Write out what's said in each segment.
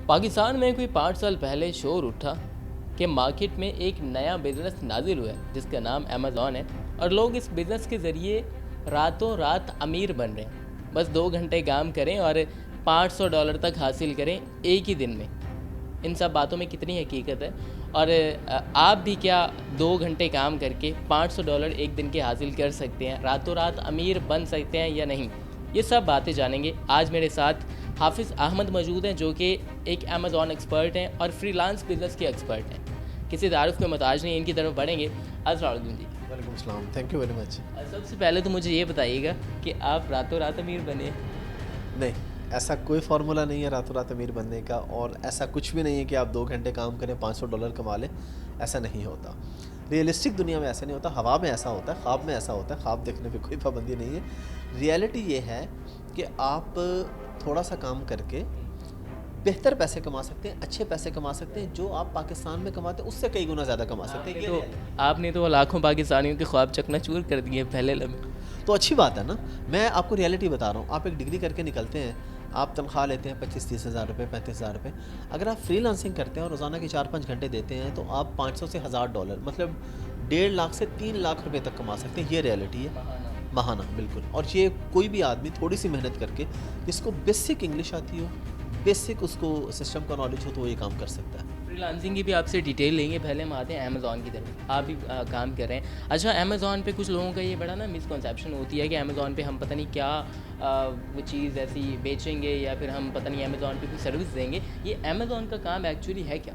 पाकिस्तान में कोई 5 साल पहले शोर उठा कि मार्केट में एक नया बिज़नेस नाजिल हुआ है जिसका नाम अमेज़ॉन है और लोग इस बिज़नेस के ज़रिए रातों रात अमीर बन रहे हैं। बस 2 घंटे काम करें और $500 तक हासिल करें एक ही दिन में। इन सब बातों में कितनी हकीकत है और आप भी क्या 2 घंटे काम करके $500 एक दिन के हासिल कर सकते हैं, रातों रात अमीर बन सकते हैं या नहीं? ये सब बातें जानेंगे। आज मेरे साथ हाफिज़ अहमद मौजूद हैं जो कि एक अमेज़ॉन एक्सपर्ट हैं और फ्रीलांस बिज़नेस के एक्सपर्ट हैं। किसी तारुफ के मोहताज नहीं, इनकी तरफ बढ़ेंगे। अस्सलाम वालेकुम जी। वालेकुम अस्सलाम, थैंक यू वेरी मच। सबसे पहले तो मुझे ये बताइएगा कि आप रातों रात अमीर बने? नहीं, ऐसा कोई फार्मूला नहीं है रातों रात अमीर बनने का, और ऐसा कुछ भी नहीं है कि आप 2 घंटे काम करें $500 कमा लें। ऐसा नहीं होता। रियलिस्टिक दुनिया में ऐसा नहीं होता। हवा में ऐसा होता है, ख्वाब में ऐसा होता है। ख्वाब देखने पे कोई पाबंदी नहीं है। रियलिटी ये है कि आप थोड़ा सा काम करके बेहतर पैसे कमा सकते हैं, अच्छे पैसे कमा सकते हैं। जो आप पाकिस्तान में कमाते हैं उससे कई गुना ज़्यादा कमा सकते हैं। आपने तो लाखों पाकिस्तानियों के ख्वाब चकनाचूर कर दिए पहले लम्हे। तो अच्छी बात है ना। मैं आपको रियलिटी बता रहा हूँ। आप एक डिग्री करके निकलते हैं, आप तनख्वाह लेते हैं 25-30 हज़ार रुपये, 35 हज़ार रुपये। अगर आप फ्रीलांसिंग करते हैं और रोज़ाना के 4-5 घंटे देते हैं तो आप 500 से $1000 मतलब 1.5 लाख से 3 लाख रुपए तक कमा सकते हैं। ये रियलिटी है, महाना बिल्कुल। और ये कोई भी आदमी थोड़ी सी मेहनत करके, जिसको बेसिक इंग्लिश आती हो, बेसिक उसको सिस्टम का नॉलेज हो, तो वो ये काम कर सकता है। फ्रीलांसिंग की भी आपसे डिटेल लेंगे। पहले हम आते हैं अमेज़ॉन की तरफ। आप भी काम कर रहे हैं। अच्छा, अमेज़ॉन पे कुछ लोगों का ये बड़ा ना मिसकंसेप्शन होती है कि अमेज़ॉन पे हम पता नहीं क्या वो चीज़ ऐसी बेचेंगे या फिर हम पता नहीं अमेज़ॉन पे कोई सर्विस देंगे। ये अमेज़ॉन का काम एक्चुअली है क्या?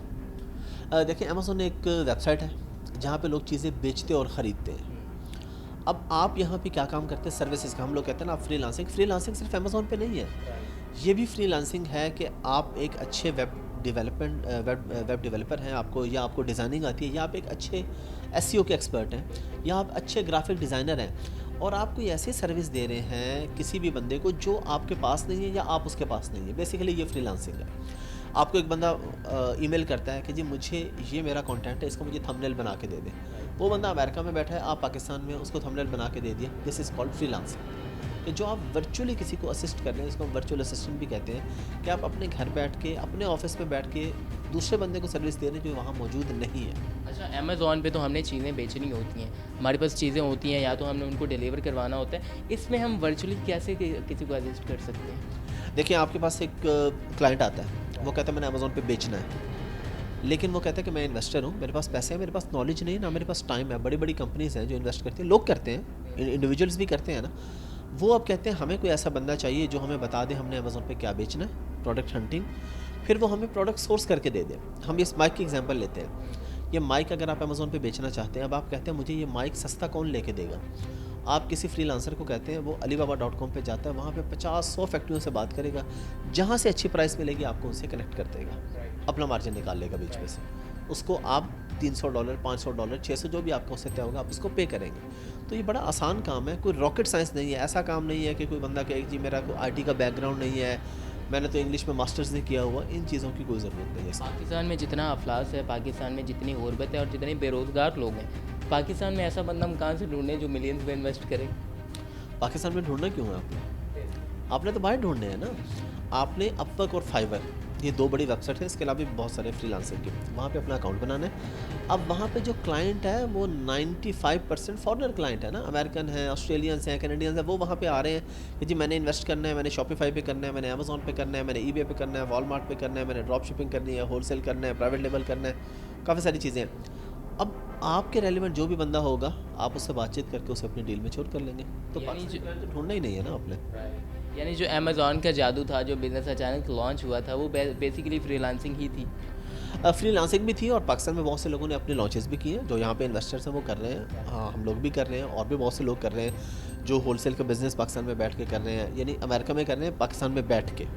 देखिए, अमेज़ॉन एक वेबसाइट है जहाँ पे लोग चीज़ें बेचते और ख़रीदते हैं। अब आप यहाँ पे क्या काम करते हैं? सर्विसेज का। हम लोग कहते हैं ना, आप फ्रीलांसिंग सिर्फ अमेज़ॉन पे नहीं है। ये भी फ्रीलांसिंग है कि आप एक अच्छे वेब डेवलपर हैं आपको, या आपको डिज़ाइनिंग आती है, या आप एक अच्छे एसईओ के एक्सपर्ट हैं, या आप अच्छे ग्राफिक डिज़ाइनर हैं, और आप कोई ऐसी सर्विस दे रहे हैं किसी भी बंदे को जो आपके पास नहीं है या आप उसके पास नहीं है। बेसिकली ये फ्रीलांसिंग है। आपको एक बंदा ईमेल करता है कि जी मुझे ये मेरा कंटेंट है, इसको मुझे थंबनेल बना के दे दें। वो बंदा अमेरिका में बैठा है, आप पाकिस्तान में, उसको थंबनेल बना के दे दिया। This is called freelancing. कि जो आप वर्चुअली किसी को असिस्ट कर रहे हैं, इसको हम वर्चुअल असिस्टेंट भी कहते हैं, कि आप अपने घर बैठ के, अपने ऑफिस में बैठ के दूसरे बंदे को सर्विस दे रहे हैं जो वहाँ मौजूद नहीं है। अच्छा, अमेज़ॉन पे तो हमने चीज़ें बेचनी होती हैं, हमारे पास चीज़ें होती हैं, या तो हमने उनको डिलीवर करवाना होता है। इसमें हम वर्चुअली कैसे किसी को असिस्ट कर सकते हैं? देखिए, आपके पास एक क्लाइंट आता है, वो कहता है मैंने अमेज़ॉन पे बेचना है, लेकिन वो कहता है कि मैं इन्वेस्टर हूँ, मेरे पास पैसे हैं, मेरे पास नॉलेज नहीं है, ना मेरे पास टाइम है। बड़ी बड़ी कंपनीज़ हैं जो इन्वेस्ट करती हैं, लोग करते हैं, इंडिविजुअल्स भी करते हैं ना। वो अब कहते हैं हमें कोई ऐसा बंदा चाहिए जो हमें बता दे हमने अमेज़ॉन पे क्या बेचना है, प्रोडक्ट हंटिंग, फिर वो हमें प्रोडक्ट सोर्स करके दे दे। हम इस माइक की एग्जांपल लेते हैं। ये माइक अगर आप अमेज़ॉन पे बेचना चाहते हैं, अब आप कहते हैं मुझे ये माइक सस्ता कौन लेके देगा? आप किसी फ्रीलांसर को कहते हैं, वो alibaba.com पे जाता है, वहाँ पे 50-100 फैक्ट्रियों से बात करेगा, जहाँ से अच्छी प्राइस मिलेगी आपको उनसे कनेक्ट कर देगा, अपना मार्जिन निकाल लेगा बीच में से। उसको आप $300, $500, $600 जो भी आपका उससे तय होगा, आप उसको पे करेंगे। तो ये बड़ा आसान काम है, कोई रॉकेट साइंस नहीं है। ऐसा काम नहीं है कि कोई बंदा कहे जी मेरा कोई आईटी का बैकग्राउंड नहीं है, मैंने तो इंग्लिश में मास्टर्स नहीं किया हुआ। इन चीज़ों की कोई ज़रूरत नहीं है। पाकिस्तान में जितना अफलास है, पाकिस्तान में जितनी गुर्बत है और जितने बेरोज़गार लोग हैं, पाकिस्तान में ऐसा बंदा हम कहाँ से ढूंढें जो मिलियंस में इन्वेस्ट करे? पाकिस्तान में ढूंढना क्यों है आपने तो बाहर ढूंढने हैं ना। आपने अपवर्क और फाइवर, ये 2 बड़ी वेबसाइट है, इसके अलावा भी बहुत सारे फ्रीलांसर के, वहाँ पे अपना अकाउंट बनाना है। अब वहाँ पे जो क्लाइंट है वो 95% फॉरेनर क्लाइंट है ना, अमेरिकन है, ऑस्ट्रेलियंस हैं, कैनेडियंस हैं। वो वहाँ पे आ रहे हैं कि जी मैंने इन्वेस्ट करना है, मैंने शॉपिफाई पे करना है, मैंने अमेज़ॉन पे करना है, मैंने ईबे पे करना है, वॉलमार्ट पे करना है, मैंने ड्रॉप शिपिंग करनी है, होलसेल करना है, प्राइवेट लेबल करना है, काफ़ी सारी चीज़ें हैं। अब आपके रेलिवेंट जो भी बंदा होगा, आप उससे बातचीत करके उसे अपनी डील में छोड़ कर लेंगे। तो पाकिस्तान में तो ढूंढना ही नहीं है ना आपने। यानी जो अमेज़ॉन का जादू था, जो बिज़नेस अचानक लॉन्च हुआ था, वो बेसिकली फ्रीलांसिंग ही थी। फ्रीलांसिंग भी थी, और पाकिस्तान में बहुत से लोगों ने अपने लॉन्चेस भी किए हैं। जो यहाँ पे इन्वेस्टर्स हैं वो कर रहे हैं, हाँ हम लोग भी कर रहे हैं, और भी बहुत से लोग कर रहे हैं जो होलसेल का बिज़नेस पाकिस्तान में बैठ के कर रहे हैं, यानी अमेरिका में कर रहे हैं, पाकिस्तान में बैठ के।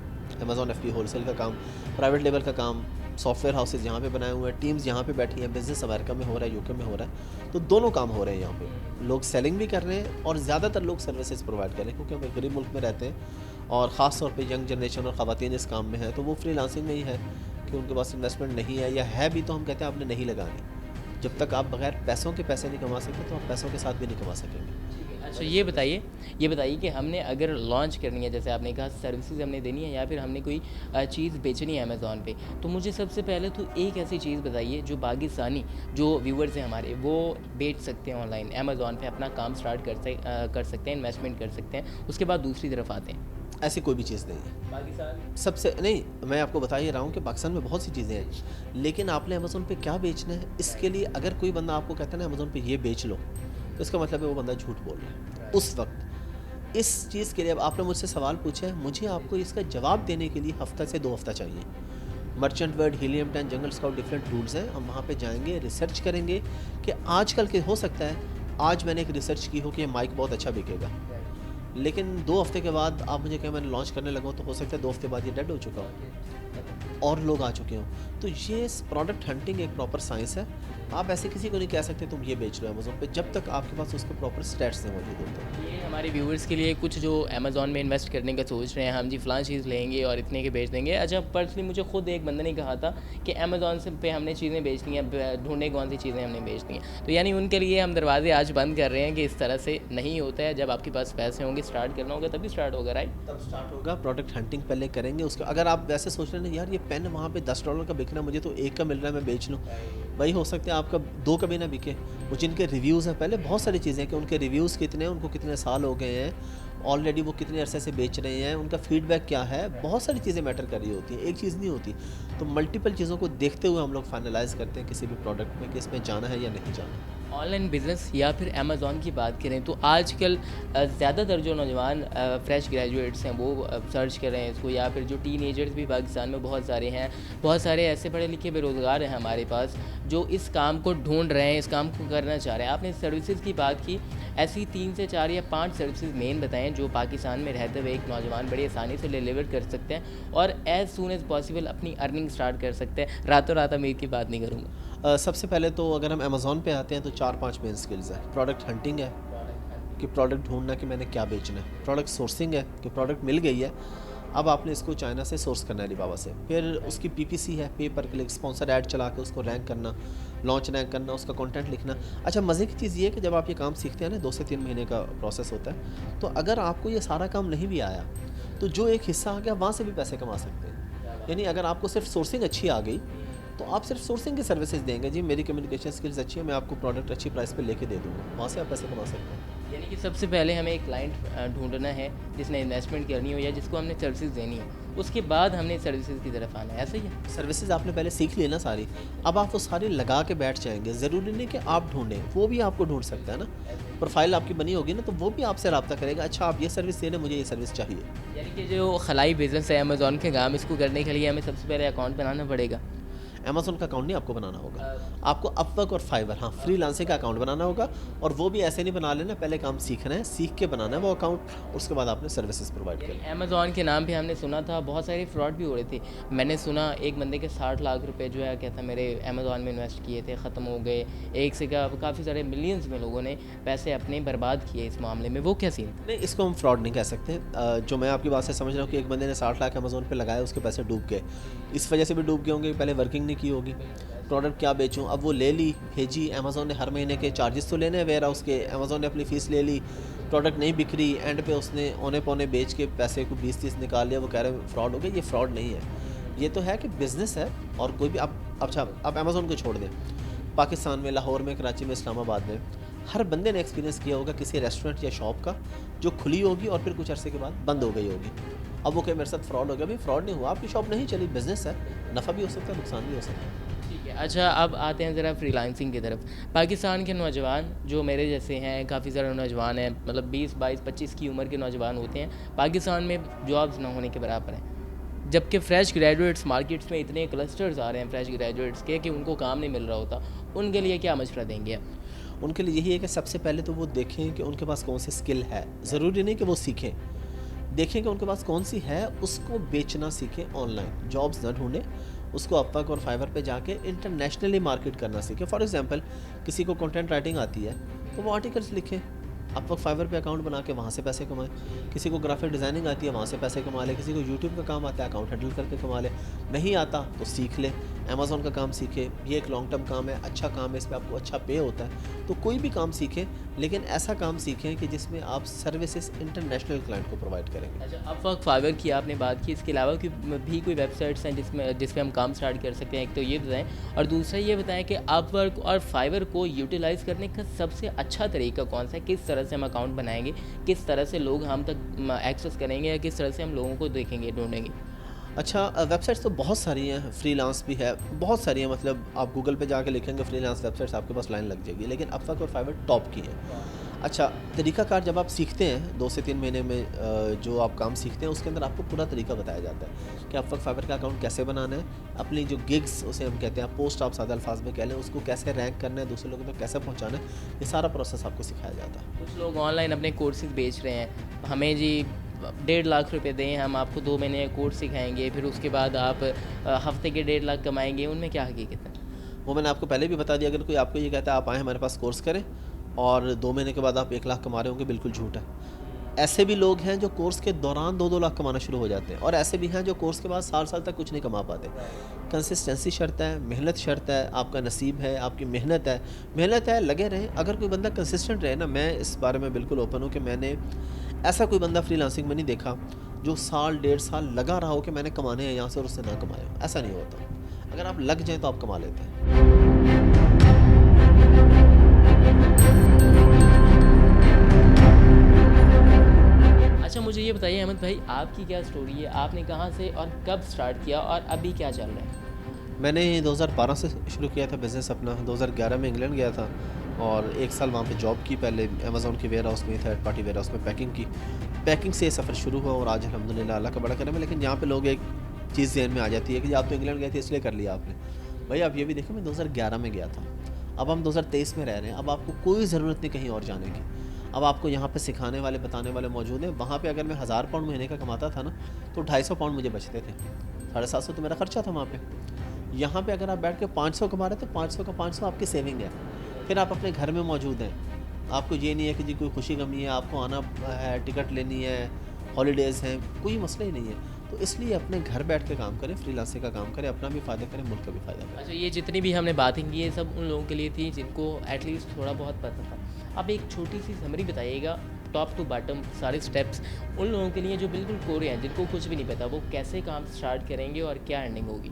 अमेज़ॉन FBA होलसेल का काम, प्राइवेट लेवल का काम, सॉफ्टवेयर हाउसेज यहाँ पे बनाए हुए हैं, टीम्स यहाँ पे बैठी हैं, बिज़नेस अमेरिका में हो रहा है, यूके में हो रहा है। तो दोनों काम हो रहे हैं यहाँ पे। लोग सेलिंग भी कर रहे हैं और ज़्यादातर लोग सर्विसेज प्रोवाइड कर रहे हैं, क्योंकि हम एक गरीब मुल्क में रहते हैं और ख़ास तौर पे यंग जनरेशन और ख़वातीन इस काम में है। तो वो फ्रीलांसिंग में ही है कि उनके पास इन्वेस्टमेंट नहीं है, या है भी तो हम कहते हैं आपने नहीं लगानी। जब तक आप बगैर पैसों के पैसे नहीं कमा सकते, तो आप पैसों के साथ भी नहीं कमा सकेंगे। अच्छा ये बताइए कि हमने अगर लॉन्च करनी है, जैसे आपने कहा सर्विसेज हमने देनी है या फिर हमने कोई चीज़ बेचनी है अमेज़ॉन पे, तो मुझे सबसे पहले तो एक ऐसी चीज़ बताइए जो पाकिस्तानी जो व्यूअर्स हैं हमारे वो बेच सकते हैं ऑनलाइन अमेज़ॉन पे, अपना काम स्टार्ट कर सकते हैं, इन्वेस्टमेंट कर सकते हैं, उसके बाद दूसरी तरफ आते हैं ऐसी कोई भी चीज़ नहीं है पाकिस्तान। सबसे। नहीं, मैं आपको बता ही रहा हूँ कि पाकिस्तान में बहुत सी चीज़ें हैं, लेकिन आपने अमेज़ोन पे क्या बेचना है, इसके लिए अगर कोई बंदा आपको कहता है ना अमेज़ोन पे ये बेच लो, तो इसका मतलब है वो बंदा झूठ बोल रहा है उस वक्त। इस चीज़ के लिए अब आपने मुझसे सवाल पूछा है, मुझे आपको इसका जवाब देने के लिए हफ्ता से 2 हफ्ता चाहिए। मर्चेंट वर्ल्ड, हीलियम 10, जंगल स्काउट, डिफरेंट टूल्स हैं, हम वहाँ पे जाएंगे, रिसर्च करेंगे कि आजकल के हो सकता है आज मैंने एक रिसर्च की हो कि ये माइक बहुत अच्छा बिकेगा, लेकिन 2 हफ्ते के बाद आप मुझे कहें मैंने लॉन्च करने लगा हूँ, तो हो सकता है 2 हफ्ते बाद ये डेड हो चुका हो और लोग आ चुके हों। तो ये प्रोडक्ट हंटिंग एक प्रॉपर साइंस है। आप ऐसे किसी को नहीं कह सकते तुम ये बेच लो अमेज़ोन पे, जब तक आपके पास उसके प्रॉपर स्टैट्स नहीं मौजूद होते। ये हमारे व्यूअर्स के लिए कुछ जो अमेज़ॉन में इन्वेस्ट करने का सोच रहे हैं, हम जी फ़लाँ चीज़ लेंगे और इतने के बेच देंगे। अच्छा, पर्सनली मुझे खुद एक बंदे ने कहा था कि अमेज़ॉन से पे हमने चीज़ें बेचनी हैं, ढूँढने कौन सी चीज़ें हमने बेचनी हैं। तो यानी उनके लिए हम दरवाजे आज बंद कर रहे हैं कि इस तरह से नहीं होता है। जब आपके पास पैसे होंगे, स्टार्ट करना होगा तभी स्टार्ट होगा, राइट? तब स्टार्ट होगा। प्रोडक्ट हंटिंग पहले करेंगे, उसका अगर आप वैसे सोच रहे हैं यार ये पेन वहाँ पे $10 का बिक रहा है, मुझे तो 1 का मिल रहा है, मैं बेच लूँ, भाई हो सकता है आपका 2 का भी ना बिके। वो जिनके रिव्यूज़ हैं, पहले बहुत सारी चीज़ें कि उनके रिव्यूज़ कितने हैं, उनको कितने साल हो गए हैं, ऑलरेडी वो कितने अरसे से बेच रहे हैं, उनका फीडबैक क्या है, बहुत सारी चीज़ें मैटर कर रही होती हैं, एक चीज़ नहीं होती। तो मल्टीपल चीज़ों को देखते हुए हम लोग फाइनलाइज़ करते हैं किसी भी प्रोडक्ट में कि इसमें जाना है या नहीं जाना। ऑनलाइन बिज़नेस या फिर अमेज़ॉन की बात करें तो आजकल ज़्यादातर जो नौजवान फ्रेश ग्रेजुएट्स हैं वो सर्च कर रहे हैं इसको, या फिर जो टीनेजर्स भी पाकिस्तान में बहुत सारे हैं, बहुत सारे ऐसे पढ़े लिखे बेरोज़गार हैं हमारे पास जो इस काम को ढूंढ रहे हैं, इस काम को करना चाह रहे हैं। आपने सर्विसेज की बात की, ऐसी 3 से 4 या 5 सर्विसेज मेन बताएं जो पाकिस्तान में रहते हुए एक नौजवान बड़ी आसानी से डिलीवर कर सकते हैं और एज़ सून एज़ पॉसिबल अपनी अर्निंग स्टार्ट कर सकते हैं। रातों रात अमीर की बात नहीं करूँगा। सबसे पहले तो अगर हम अमेज़ॉन पे आते हैं तो 4-5 मेन स्किल्स है। प्रोडक्ट हंटिंग है कि प्रोडक्ट ढूंढना कि मैंने क्या बेचना है। प्रोडक्ट सोर्सिंग है कि प्रोडक्ट मिल गई है, अब आपने इसको चाइना से सोर्स करना है अलीबाबा से। फिर उसकी पीपीसी है, पे पर क्लिक स्पॉन्सर ऐड चला के उसको रैंक करना, लॉन्च रैंक करना, उसका कंटेंट लिखना। अच्छा, मज़े की चीज़ ये है कि जब आप ये काम सीखते हैं ना, 2 से 3 महीने का प्रोसेस होता है, तो अगर आपको ये सारा काम नहीं भी आया तो जो एक हिस्सा आ गया वहाँ से भी पैसे कमा सकते हैं। यानी अगर आपको सिर्फ सोर्सिंग अच्छी आ गई तो आप सिर्फ सोर्सिंग की सर्विसेज देंगे, जी मेरी कम्युनिकेशन स्किल्स अच्छी है, मैं आपको प्रोडक्ट अच्छी प्राइस पे लेके दे दूँगा, वहाँ से आप पैसे कमा सकते हैं। यानी कि सबसे पहले हमें एक क्लाइंट ढूंढना है जिसने इन्वेस्टमेंट करनी हो या जिसको हमने सर्विसेज देनी है, उसके बाद हमने सर्विसेज की तरफ आना है, ऐसा ही है? सर्विसेज आपने पहले सीख ली ना सारी, अब आप वो सारी लगा के बैठ जाएंगे। ज़रूरी नहीं कि आप ढूंढें, वो भी आपको ढूंढ सकता है ना। प्रोफाइल आपकी बनी होगी ना, तो वो भी आपसे रब्ता करेगा, अच्छा आप ये सर्विस दे रहे, मुझे ये सर्विस चाहिए। यानी कि जो खलाई बिजनेस है अमेज़ॉन के काम, इसको करने के लिए हमें सबसे पहले अकाउंट बनाना पड़ेगा। अमेज़ॉन का अकाउंट नहीं आपको बनाना होगा, आपको अपवर्क और फाइवर, हाँ, फ्रीलांसिंग का अकाउंट बनाना होगा। और वो भी ऐसे नहीं बना लेना, पहले काम सीखना है, सीख के बनाना है वो अकाउंट, उसके बाद आपने सर्विसेज प्रोवाइड करनी। अमेज़ॉन के नाम पे हमने सुना था बहुत सारे फ्रॉड भी हो रहे थे। मैंने सुना एक बंदे के 60 लाख रुपए जो है कहता मेरे अमेज़ॉन में इन्वेस्ट किए थे, ख़त्म हो गए। एक से काफ़ी सारे मिलियंस में लोगों ने पैसे अपने बर्बाद किए इस मामले में, वो क्या सीन? नहीं, इसको हम फ्रॉड नहीं कह सकते। जो मैं आपकी बात से समझ रहा हूँ कि एक बंदे ने 60 लाख अमेज़ोन पे लगाया, उसके पैसे डूब गए, इस वजह से भी डूब गए होंगे, पहले वर्किंग नहीं की होगी। प्रोडक्ट क्या बेचूं, अब वो ले ली, भेजी, अमेज़ोन ने हर महीने के चार्जेस तो लेने हैं वेयर हाउस के, अमेज़ोन ने अपनी फ़ीस ले ली, प्रोडक्ट नहीं बिक रही, एंड पे उसने औने पौने बेच के पैसे को 20-30 निकाल लिया, वो कह रहे हैं फ्रॉड हो गया। ये फ्रॉड नहीं है, ये तो है कि बिज़नेस है। और कोई भी अच्छा आप अमेज़ोन को छोड़ दें, पाकिस्तान में, लाहौर में, कराची में, इस्लामाबाद में हर बंदे ने एक्सपीरियंस किया होगा किसी रेस्टोरेंट या शॉप का जो खुली होगी और फिर कुछ अरसे के बाद बंद हो गई होगी। अब वो कहे मेरे साथ फ्रॉड हो गया, भाई फ्रॉड नहीं हुआ, आपकी शॉप नहीं चली, बिज़नेस है, नफ़ा भी हो सकता है, नुकसान भी हो सकता है। ठीक है। अच्छा, अब आते हैं ज़रा फ्रीलांसिंग की तरफ। पाकिस्तान के नौजवान जो मेरे जैसे हैं, काफ़ी सारे नौजवान हैं, मतलब 20, 22, 25 की उम्र के नौजवान होते हैं, पाकिस्तान में जॉब्स ना होने के बराबर हैं। जबकि फ़्रेश ग्रेजुएट्स मार्केट्स में इतने क्लस्टर्स आ रहे हैं फ़्रेश ग्रेजुएट्स के कि उनको काम नहीं मिल रहा होता, उनके लिए क्या मशवरा देंगे आप? उनके लिए यही है कि सबसे पहले तो वो देखें कि उनके पास कौन सी स्किल है, ज़रूरी नहीं कि वो सीखें, देखें कि उनके पास कौन सी है, उसको बेचना सीखें। ऑनलाइन जॉब्स ना ढूंढें, उसको अपवर्क और फाइवर पे जाके इंटरनेशनली मार्केट करना सीखें। फॉर एग्जांपल किसी को कंटेंट राइटिंग आती है तो वो आर्टिकल्स लिखें, अपवर्क फाइवर पे अकाउंट बना के वहाँ से पैसे कमाएं। किसी को ग्राफिक डिज़ाइनिंग आती है, वहाँ से पैसे कमा ले। किसी को यूट्यूब का काम आता है, अकाउंट हैंडल करके कमा ले। नहीं आता तो सीख ले, अमेज़ॉन का काम सीखे, ये एक लॉन्ग टर्म काम है, अच्छा काम है, इस पे आपको अच्छा पे होता है, तो कोई भी काम सीखें, लेकिन ऐसा काम सीखें कि जिसमें आप सर्विसेज इंटरनेशनल क्लाइंट को प्रोवाइड करेंगे। अच्छा, अपवर्क, फाइवर की आपने बात की, इसके अलावा भी कोई वेबसाइट्स हैं जिसमें हम काम स्टार्ट कर सकते हैं? एक तो ये बताएं, और दूसरा ये बताएं कि अपवर्क और फाइवर को यूटिलाइज़ करने का सबसे अच्छा तरीका कौन सा है? किस तरह से हम अकाउंट बनाएंगे, किस तरह से लोग हम तक एक्सेस करेंगे, या किस तरह से हम लोगों को देखेंगे, ढूंढेंगे? अच्छा, वेबसाइट्स तो बहुत सारी हैं, फ्रीलांस भी है, बहुत सारी हैं, मतलब आप गूगल पे जाके लिखेंगे फ्रीलांस वेबसाइट्स, आपके पास लाइन लग जाएगी, लेकिन अपवर्क और फाइवर टॉप की है। अच्छा, तरीकाकार जब आप सीखते हैं 2 से 3 महीने में जो आप काम सीखते हैं उसके अंदर आपको पूरा तरीका बताया जाता है कि अपवर्क फाइवर का अकाउंट कैसे बनाना है, अपनी जो गिग्स उसे हम कहते हैं, पोस्ट आप सादा अल्फाज में कह लें, उसको कैसे रैंक करना है, दूसरे लोगों तक कैसे पहुँचाना है, ये सारा प्रोसेस आपको सिखाया जाता है। कुछ लोग ऑनलाइन अपने कोर्सेज बेच रहे हैं, हमें जी 1.5 लाख रुपए दें, हम आपको 2 महीने का कोर्स सिखाएंगे, फिर उसके बाद आप हफ्ते के 1.5 लाख कमाएंगे, उनमें क्या हकीकत है? वो मैंने आपको पहले भी बता दिया, अगर कोई आपको ये कहता है आप आएँ हमारे पास कोर्स करें और 2 महीने के बाद आप 1 लाख कमा रहे होंगे, बिल्कुल झूठ है। ऐसे भी लोग हैं जो कोर्स के दौरान 2-2 लाख कमाना शुरू हो जाते हैं, और ऐसे भी हैं जो कोर्स के बाद साल-साल तक कुछ नहीं कमा पाते। कंसिस्टेंसी शर्त है, मेहनत शर्त है, आपका नसीब है, आपकी मेहनत है, लगे रहें। अगर कोई बंदा कंसिस्टेंट रहे ना, मैं इस बारे में बिल्कुल ओपन हूँ कि मैंने ऐसा कोई बंदा फ्रीलांसिंग में नहीं देखा जो साल 1.5 साल लगा रहा हो कि मैंने कमाने हैं यहाँ से और उससे ना कमाए हो, ऐसा नहीं होता। अगर आप लग जाएँ तो आप कमा लेते हैं। अच्छा, मुझे ये बताइए अहमद भाई, आपकी क्या स्टोरी है? आपने कहाँ से और कब स्टार्ट किया, और अभी क्या चल रहा है? मैंने 2012 से शुरू किया था बिज़नेस अपना, 2011 में इंग्लैंड गया था और 1 साल वहाँ पे जॉब की, पहले अमेज़ॉन के वेयर हाउस में, थर्ड पार्टी वेयर हाउस में पैकिंग की। पैकिंग से सफ़र शुरू हुआ और आज अल्हम्दुलिल्लाह अल्लाह का बड़ा करम है। लेकिन यहाँ पे लोग एक चीज़ ज़हन में आ जाती है कि आप तो इंग्लैंड गए थे इसलिए कर लिया आपने। भाई आप ये भी देखें, मैं 2011 में गया था, अब हम 2023 में रह रहे हैं, अब आपको कोई ज़रूरत नहीं कहीं और जाने की। अब आपको यहाँ पे सिखाने वाले, बताने वाले मौजूद हैं। वहाँ पे अगर मैं 1000 पाउंड महीने का कमाता था ना, तो 250 पाउंड मुझे बचते थे, 750 तो मेरा खर्चा था वहाँ पे। यहाँ पे अगर आप बैठ के 500 कमा रहे हैं तो 500 का 500 आपकी सेविंग है। फिर आप अपने घर में मौजूद हैं, आपको ये नहीं है कि जी कोई खुशी गमी है, आपको आना है, टिकट लेनी है, हॉलीडेज़ हैं, कोई मसला ही नहीं है। तो इसलिए अपने घर बैठ के काम करें, फ्रीलांसिंग का काम करें, अपना भी फ़ायदा करें, मुल्क का भी फ़ायदा करें। अच्छा, ये जितनी भी हमने बातें की ये सब उन लोगों के लिए थी जिनको एटलीस्ट थोड़ा बहुत पता था। अब एक छोटी सी समरी बताइएगा, टॉप टू बॉटम सारे स्टेप्स उन लोगों के लिए जो बिल्कुल कोरे हैं, जिनको कुछ भी नहीं पता, वो कैसे काम स्टार्ट करेंगे और क्या अर्निंग होगी?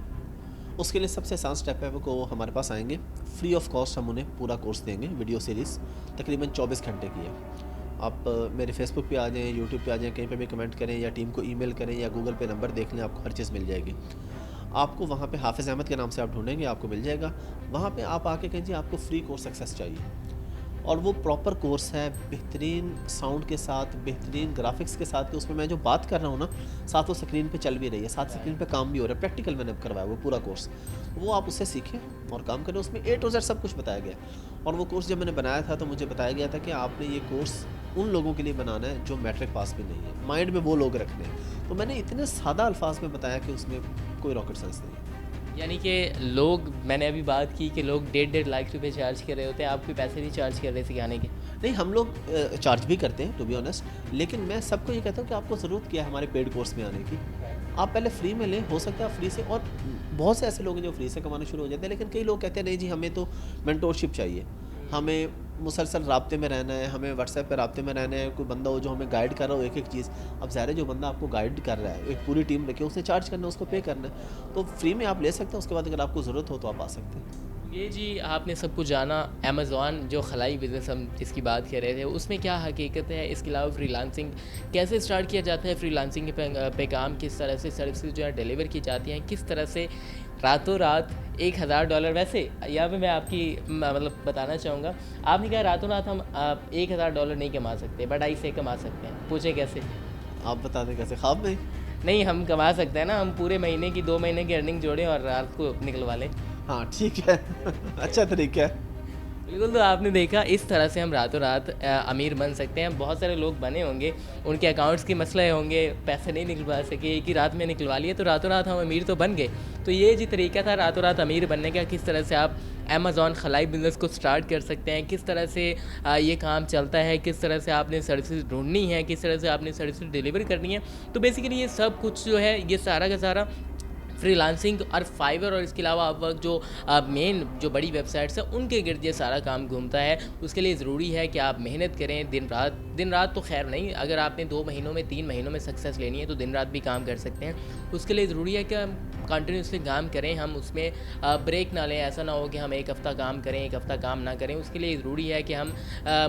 उसके लिए सबसे आसान स्टेप है वो हमारे पास आएंगे, फ्री ऑफ कॉस्ट हम उन्हें पूरा कोर्स देंगे। वीडियो सीरीज़ तकरीबन 24 घंटे की है। आप मेरे फेसबुक पे आ जाएँ, यूट्यूब पे आ जाएँ, कहीं पे भी कमेंट करें या टीम को ईमेल करें या गूगल पे नंबर देख लें, आपको हर चीज़ मिल जाएगी। आपको वहाँ पे हाफ़िज़ अहमद के नाम से आप ढूँढेंगे, आपको मिल जाएगा। वहाँ पे आप आके कहें जी आपको फ्री कोर्स एक्सेस चाहिए, और वो प्रॉपर कोर्स है, बेहतरीन साउंड के साथ, बेहतरीन ग्राफिक्स के साथ, कि उसमें मैं जो बात कर रहा हूँ ना, साथ वो स्क्रीन पे चल भी रही है, साथ स्क्रीन पे काम भी हो रहा है। प्रैक्टिकल मैंने करवाया वो पूरा कोर्स, वो आप उससे सीखें और काम करें। उसमें A to Z सब कुछ बताया गया है। और वो कोर्स जब मैंने बनाया था तो मुझे बताया गया था कि आपने ये कोर्स उन लोगों के लिए बनाना है जो मैट्रिक पास भी नहीं है, माइंड में वो लोग रखने हैं। तो मैंने इतने सादा अल्फाज में बताया कि उसमें कोई रॉकेट साइंस नहीं है। यानी कि लोग, मैंने अभी बात की कि लोग 1.5 लाख रुपए चार्ज कर रहे होते हैं, आप कोई पैसे नहीं चार्ज कर रहे सिखाने के? नहीं, हम लोग चार्ज भी करते हैं टू बी ऑनेस्ट, लेकिन मैं सबको ये कहता हूँ कि आपको ज़रूरत क्या है हमारे पेड कोर्स में आने की। आप पहले फ्री में लें, हो सकता है फ्री से, और बहुत से ऐसे लोग हैं जो फ्री से कमाना शुरू हो जाते हैं, लेकिन कई लोग कहते हैं नहीं जी हमें तो मेंटोरशिप चाहिए, हमें मुसलसल राब्ते में रहना है, हमें व्हाट्सएप पे राब्ते में रहना है, कोई बंदा हो जो हमें गाइड कर रहा हो एक-एक चीज़। अब ज़ाहिर है जो बंदा आपको गाइड कर रहा है, एक पूरी टीम रखी है, उसे चार्ज करना है, उसको पे करना है। तो फ्री में आप ले सकते हैं, उसके बाद अगर आपको ज़रूरत हो तो आप आ सकते हैं। ये जी आपने सब कुछ जाना, अमेज़ॉन जो खलाई बिज़नेस हम जिसकी बात कर रहे थे, उसमें क्या हकीकत है? इसके अलावा फ्रीलांसिंग कैसे स्टार्ट किया जाता है? फ्रीलांसिंग पे काम किस तरह से, सर्विसेज जो है डिलीवर की जाती हैं, किस तरह से रातों रात $1000? वैसे यहाँ पे मैं आपकी मतलब बताना चाहूँगा, आपने कहा रातों रात हम $1000 नहीं कमा सकते, बट ऐसे कमा सकते हैं। पूछे कैसे? आप बता दें कैसे? ख्वाब में? नहीं, हम कमा सकते हैं ना, हम पूरे महीने की 2 महीने की अर्निंग जोड़ें और रात को निकलवा लें। हाँ ठीक है। अच्छा तरीका है। बिल्कुल, तो आपने देखा इस तरह से हम रातों रात अमीर बन सकते हैं। बहुत सारे लोग बने होंगे, उनके अकाउंट्स के मसले होंगे, पैसे नहीं निकलवा सके, एक ही रात में निकलवा लिए, तो रातों रात हम अमीर तो बन गए। तो ये जी तरीका था रातों रात अमीर बनने का, किस तरह से आप अमेज़ॉन खलाई बिज़नेस को स्टार्ट कर सकते हैं, किस तरह से ये काम चलता है, किस तरह से आपने सर्विसेज ढूंढनी है, किस तरह से आपने सर्विसेज डिलीवर करनी है। तो बेसिकली ये सब कुछ जो है, ये सारा का सारा फ्रीलांसिंग और फाइवर और इसके अलावा अपवर्क जो मेन जो बड़ी वेबसाइट्स हैं उनके गिर्द ये सारा काम घूमता है। उसके लिए ज़रूरी है कि आप मेहनत करें दिन रात तो खैर नहीं, अगर आपने 2 महीनों में 3 महीनों में सक्सेस लेनी है तो दिन रात भी काम कर सकते हैं। उसके लिए ज़रूरी है कि हम कंटिन्यूसली काम करें, हम उसमें ब्रेक ना लें। ऐसा ना हो कि हम एक हफ़्ता काम करें, एक हफ़्ता काम ना करें। उसके लिए ज़रूरी है कि हम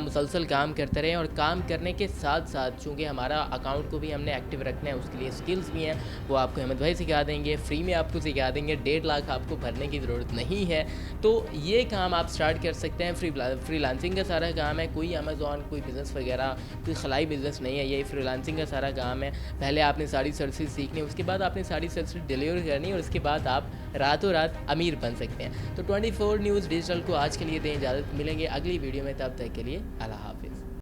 मुसलसल काम करते रहें और काम करने के साथ साथ चूँकि हमारा अकाउंट को भी हमने एक्टिव रखना है, उसके लिए स्किल्स भी हैं, वो आपको अहमद भाई सिखा देंगे, फ्री में आपको सिखा देंगे। 1.5 लाख आपको भरने की ज़रूरत नहीं है। तो ये काम आप स्टार्ट कर सकते हैं। फ्रीलांसिंग का सारा काम है, कोई अमेज़ॉन कोई बिज़नेस वगैरह कोई खलाई बिज़नेस नहीं है, ये फ्रीलांसिंग का सारा काम है। पहले आपने सारी सर्विसेज सीखनी है, उसके बाद आपने सारी सर्विसेज डिलीवर करनी है और उसके बाद आप रातों रात अमीर बन सकते हैं। तो 24 न्यूज़ डिजिटल को आज के लिए दें इजाज़त, मिलेंगे अगली वीडियो में, तब तक के लिए अल्लाह हाफिज़।